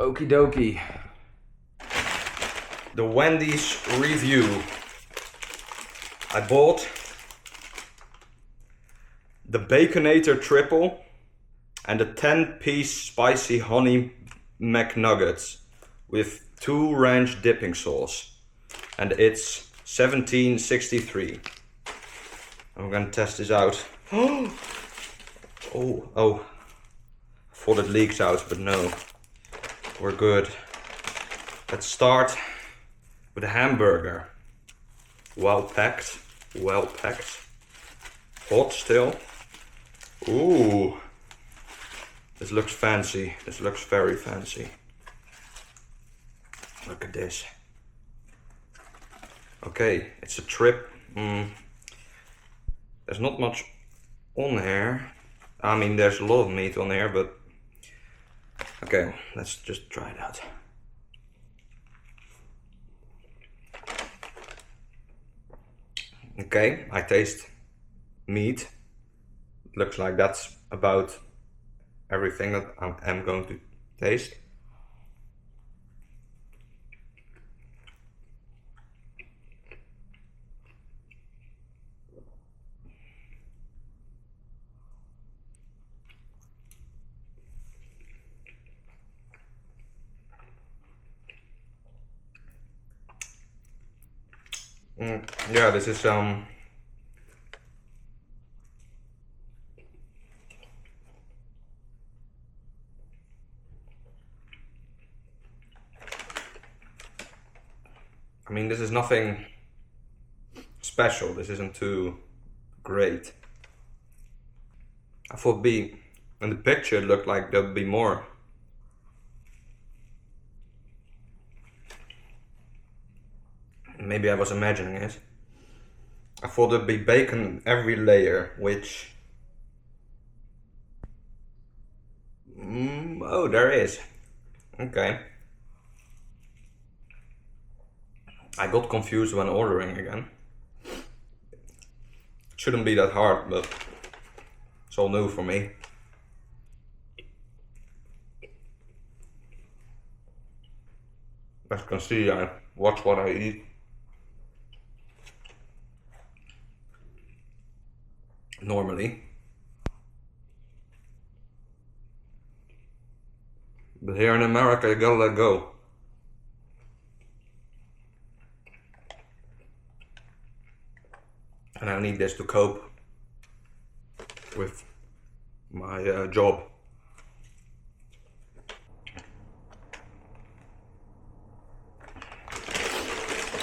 Okie dokie. The Wendy's review. I bought the Baconator Triple and the 10-piece spicy honey McNuggets with 2 ranch dipping sauce. And it's $17.63. I'm gonna test this out. Oh, I thought it leaks out, but no. We're good. Let's start with a hamburger. Well packed. Hot still. Ooh. This looks fancy. This looks very fancy. Look at this. Okay, it's a trip. There's not much on here. I mean, there's a lot of meat on here, but okay, let's just try it out. Okay, I taste meat. Looks like that's about everything that I'm going to taste. Yeah, this is I mean, this is nothing special. This isn't too great. I thought in the picture it looked like there'd be more. Maybe I was imagining it. I thought there'd be bacon in every layer, which... oh, there is. Okay. I got confused when ordering again. It shouldn't be that hard, but it's all new for me. As you can see, I watch what I eat. Normally. But here in America, you gotta let go. And I need this to cope with my job.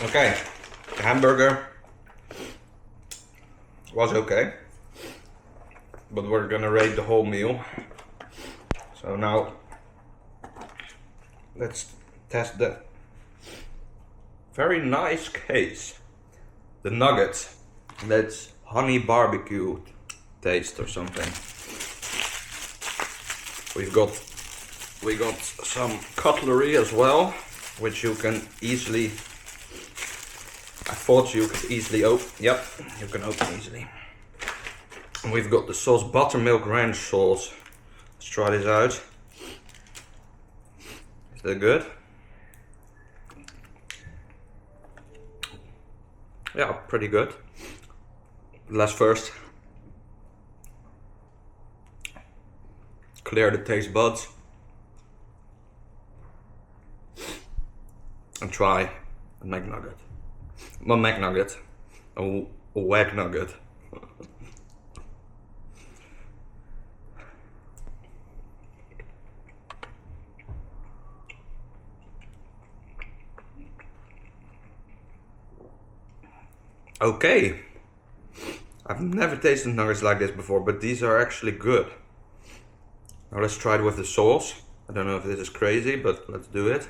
Okay, the hamburger was okay, but we're gonna rate the whole meal. So now let's test the very nice case. The nuggets. That's honey barbecue taste or something. We got some cutlery as well, which you can easily. I thought you could easily open. Yep, you can open easily. And we've got the sauce, buttermilk ranch sauce. Let's try this out. Is that good? Yeah, pretty good. Let's first clear the taste buds and try a McNugget. Well, McNugget. A wag nugget. Okay. I've never tasted nuggets like this before, but these are actually good. Now let's try it with the sauce. I don't know if this is crazy, but let's do it.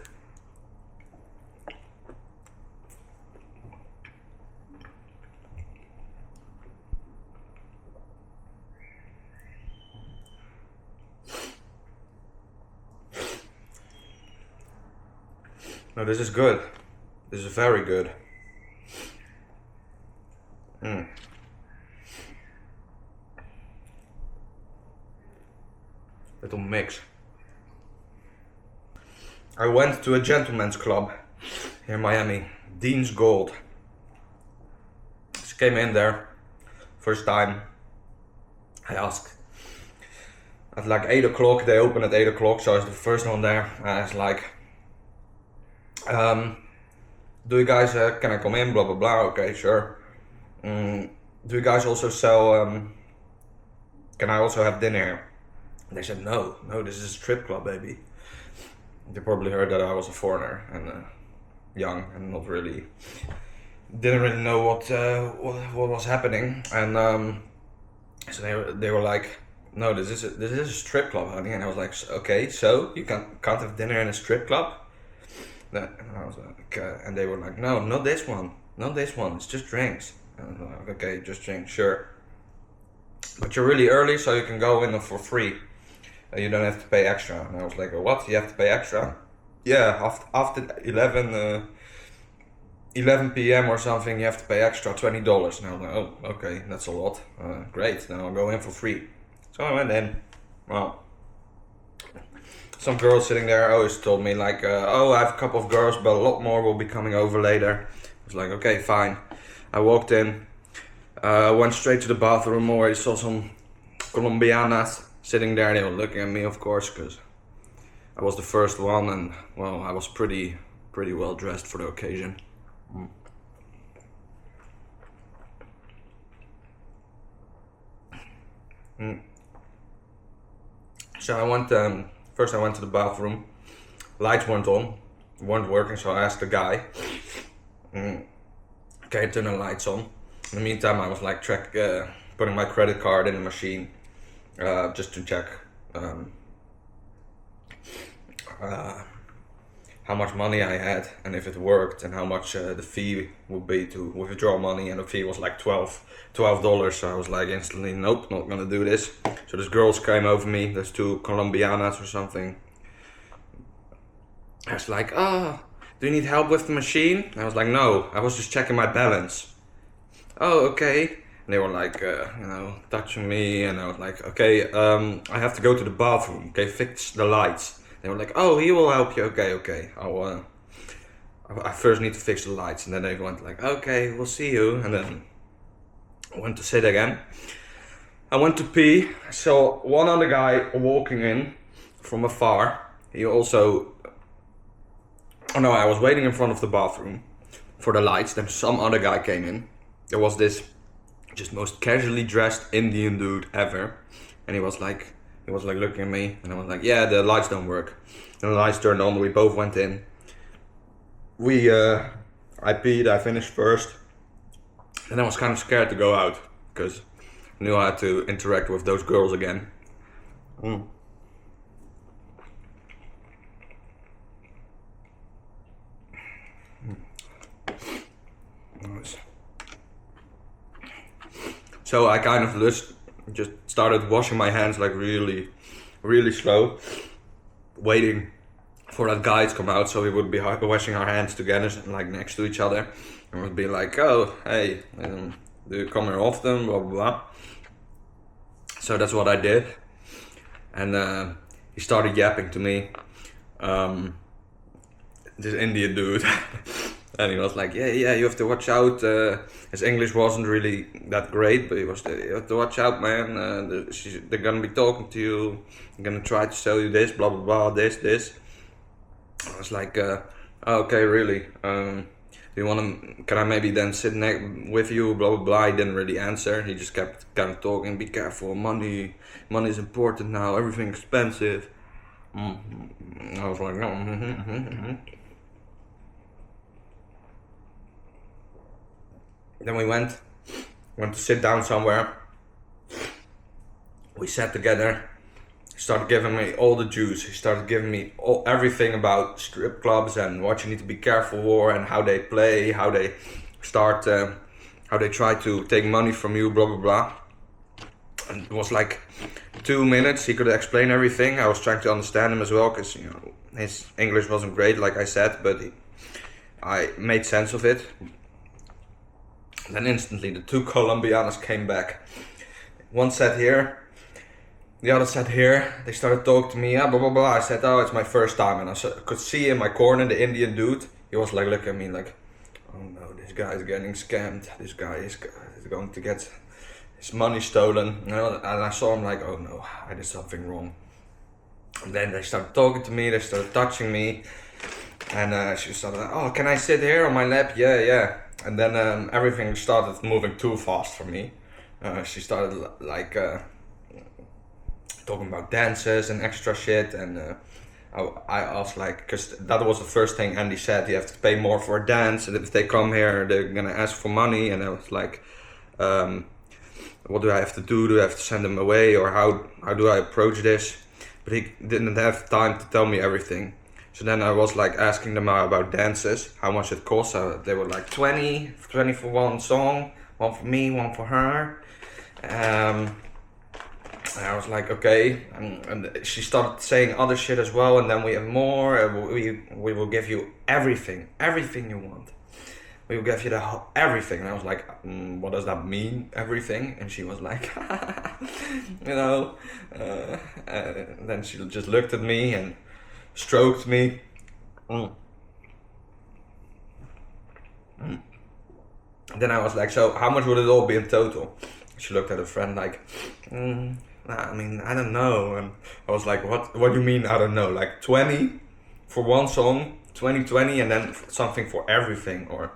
No, this is good. This is very good. Little mix. I went to a gentleman's club here in Miami, Dean's Gold. Just came in there, first time. I asked at like 8 o'clock, they open at 8 o'clock, so I was the first one there. I was like, do you guys, can I come in, blah blah blah, okay, sure. Do you guys also sell, can I also have dinner here? They said, no, this is a strip club, baby. They probably heard that I was a foreigner and young and not really, didn't really know what was happening. And so they were like, no, this is a strip club, honey. And I was like, okay, so you can't have dinner in a strip club? And I was like, and they were like, no, not this one, it's just drinks. And I was like, okay, just drinks, sure. But you're really early, so you can go in for free. You don't have to pay extra. And I was like, what? You have to pay extra? Yeah, after 11 p.m. or something, you have to pay extra $20. And I was like, oh, okay, that's a lot. Great, then I'll go in for free. So I went in. Well, some girl sitting there always told me like, oh, I have a couple of girls, but a lot more will be coming over later. I was like, okay, fine. I walked in, went straight to the bathroom. Already saw some Colombianas sitting there. They were looking at me, of course, because I was the first one, and well, I was pretty well dressed for the occasion. So I went, first I went to the bathroom, lights weren't working, so I asked the guy, can you turn the lights on? In the meantime, I was like putting my credit card in the machine, just to check how much money I had and if it worked and how much the fee would be to withdraw money, and the fee was like $12. So I was like instantly, nope, not gonna do this. So these girls came over me, there's two Colombianas or something. I was like, oh, do you need help with the machine? And I was like, no, I was just checking my balance. Oh, okay. And they were like, touching me, and I was like, okay, I have to go to the bathroom, okay, fix the lights. They were like, oh, he will help you, okay, I first need to fix the lights. And then they went like, okay, we'll see you. And then I went to sit again. I went to pee. I saw one other guy walking in from afar. He also, oh no, I was waiting in front of the bathroom for the lights. Then some other guy came in. There was this just most casually dressed Indian dude ever. And he was like looking at me, and I was like, yeah, the lights don't work. And the lights turned on, we both went in. I peed, I finished first. And I was kind of scared to go out, because I knew I had to interact with those girls again. Nice. So I kind of just started washing my hands like really, really slow, waiting for that guy to come out, so we would be washing our hands together, like next to each other, and would be like, oh, hey, do you come here often, blah blah blah. So that's what I did, and he started yapping to me, this Indian dude. And he was like, yeah, you have to watch out. His English wasn't really that great, but you have to watch out, man. They're gonna be talking to you. They're gonna try to sell you this, blah, blah, blah, this. I was like, okay, really? Do you can I maybe then sit with you, blah, blah, blah. He didn't really answer. He just kept kind of talking, be careful, money is important now, everything's expensive. I was like, no, Then we went to sit down somewhere. We sat together. He started giving me all the juice. He started giving me everything about strip clubs and what you need to be careful for and how they play, how they start, how they try to take money from you, blah blah blah. And it was like 2 minutes. He could explain everything. I was trying to understand him as well, because his English wasn't great, like I said, but I made sense of it. Then instantly the two Colombianas came back. One sat here, the other sat here. They started talking to me. Blah blah blah. I said, "Oh, it's my first time," and could see in my corner the Indian dude. He was like looking at me like, "Oh no, this guy is getting scammed. This guy is going to get his money stolen." You know, and I saw him like, "Oh no, I did something wrong." And then they started talking to me. They started touching me, and she started like, "Oh, can I sit here on my lap?" Yeah, yeah. And then everything started moving too fast for me. She started like talking about dances and extra shit, and I asked like, because that was the first thing Andy said, you have to pay more for a dance, and if they come here they're gonna ask for money, and I was like, what do I have to do? Do I have to send them away, or how do I approach this? But he didn't have time to tell me everything. So then I was like asking them about dances, how much it costs. They were like 20 for one song, one for me, one for her. And I was like, okay. And she started saying other shit as well, and then we have more. We will give you everything you want. We will give you everything. And I was like, what does that mean, everything? And she was like, you know. And then she just looked at me and stroked me. Then I was like, so how much would it all be in total? She looked at her friend like, I mean, I don't know. And I was like, what do you mean I don't know? Like 20 for one song, 20, and then something for everything, or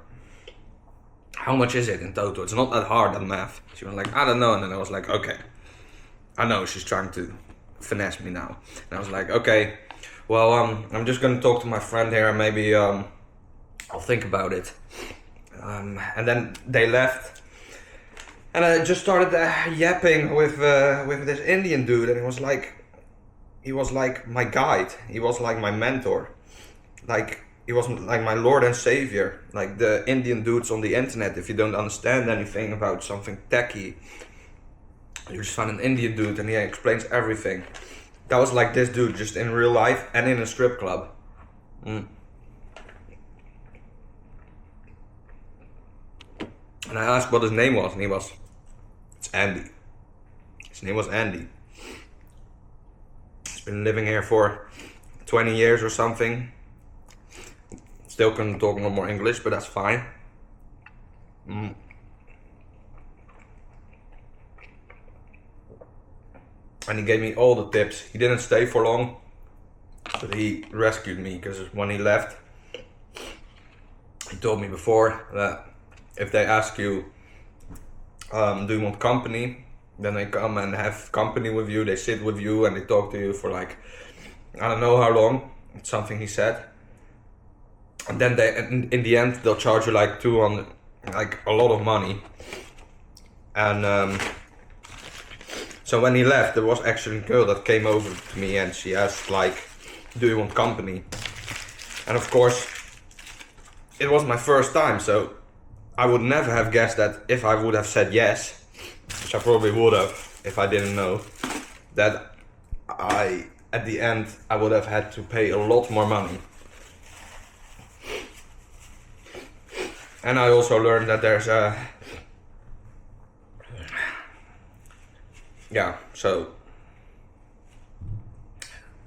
how much is it in total? It's not that hard, that math. She was like, I don't know. And then I was like, okay, I know she's trying to finesse me now. And I was like, okay, well, I'm just gonna talk to my friend here, and maybe I'll think about it. And then they left, and I just started yapping with this Indian dude, and he was like my guide. He was like my mentor. Like, he was like my Lord and Savior. Like the Indian dudes on the internet, if you don't understand anything about something techie, you just find an Indian dude and he explains everything. That was like this dude, just in real life and in a strip club. And I asked what his name was, and it's Andy. His name was Andy. He's been living here for 20 years or something. Still couldn't talk no more English, but that's fine. And he gave me all the tips. He didn't stay for long, but he rescued me, because when he left, he told me before that if they ask you, do you want company? Then they come and have company with you, they sit with you and they talk to you for like, I don't know how long. It's something he said. And then in the end, they'll charge you like a lot of money. And so when he left, there was actually a girl that came over to me and she asked like, do you want company? And of course, it was my first time, so I would never have guessed that if I would have said yes, which I probably would have if I didn't know, that at the end, I would have had to pay a lot more money. And I also learned that there's so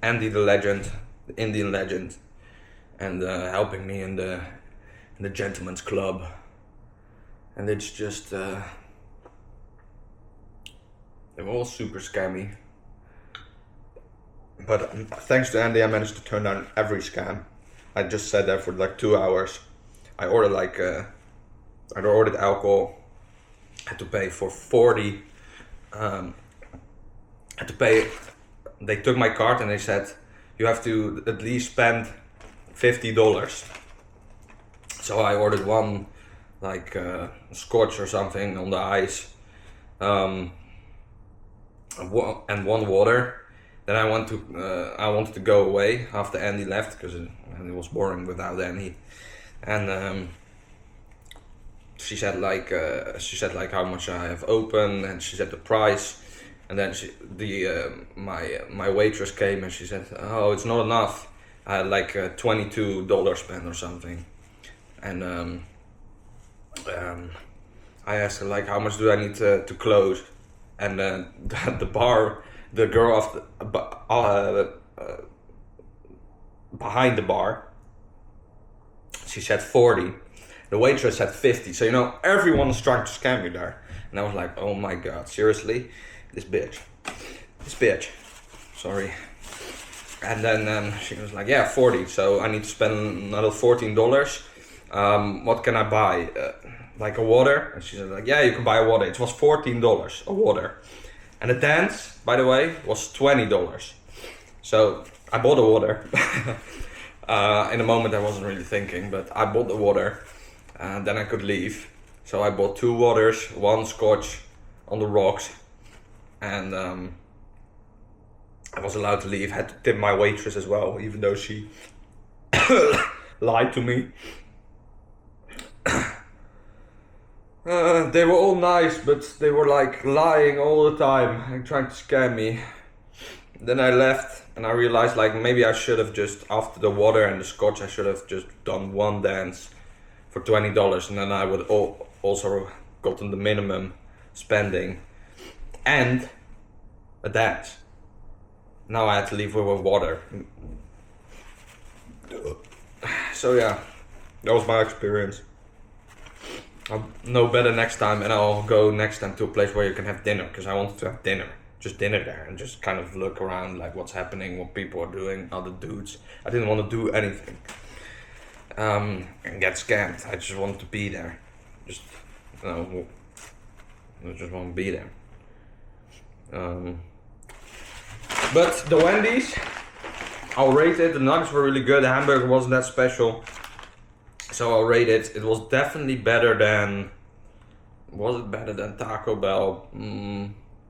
Andy the legend, the Indian legend, and helping me in the gentleman's club, and it's just they were all super scammy. But thanks to Andy, I managed to turn down every scam. I just sat there for like 2 hours. I ordered I ordered alcohol. Had to pay for 40. Had to pay. They took my card and they said you have to at least spend $50. So I ordered one like scotch or something on the ice, and one water. Then I wanted to go away after Andy left, because it was boring without Andy. And she said like how much I have opened, and she said the price. And then my waitress came and she said, oh, it's not enough. I had like $22 spent or something. And I asked her like, how much do I need to close? And the the girl of behind the bar, she said 40. The waitress said 50. So, you know, everyone is trying to scam me there. And I was like, oh my god, seriously? This bitch. Sorry. And then she was like, yeah, 40. So I need to spend another $14. What can I buy? Like a water? And she said like, yeah, you can buy a water. It was $14 a water. And the dance, by the way, was $20. So I bought a water. In a moment I wasn't really thinking, but I bought the water and then I could leave. So I bought 2 waters, 1 scotch on the rocks, and I was allowed to leave. Had to tip my waitress as well, even though she lied to me. They were all nice, but they were like lying all the time and trying to scam me. Then I left and I realized like maybe I should have just, after the water and the scotch, I should have just done 1 dance for $20, and then I would also gotten the minimum spending and a dance. Now I had to leave with water. So yeah, that was my experience. I'll know better next time, and I'll go next time to a place where you can have dinner, because I wanted to have dinner. Just dinner there and just kind of look around like what's happening, what people are doing, other dudes. I didn't want to do anything and get scammed. I just wanted to be there. Just, you know, I just want to be there. But the Wendy's, I'll rate it. The nuggets were really good. The hamburger wasn't that special, so I'll rate it. It was definitely better than. Was it better than Taco Bell?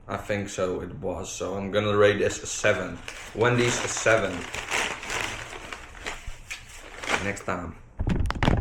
I think so. It was. So I'm gonna rate this a 7. Wendy's a 7. Next time.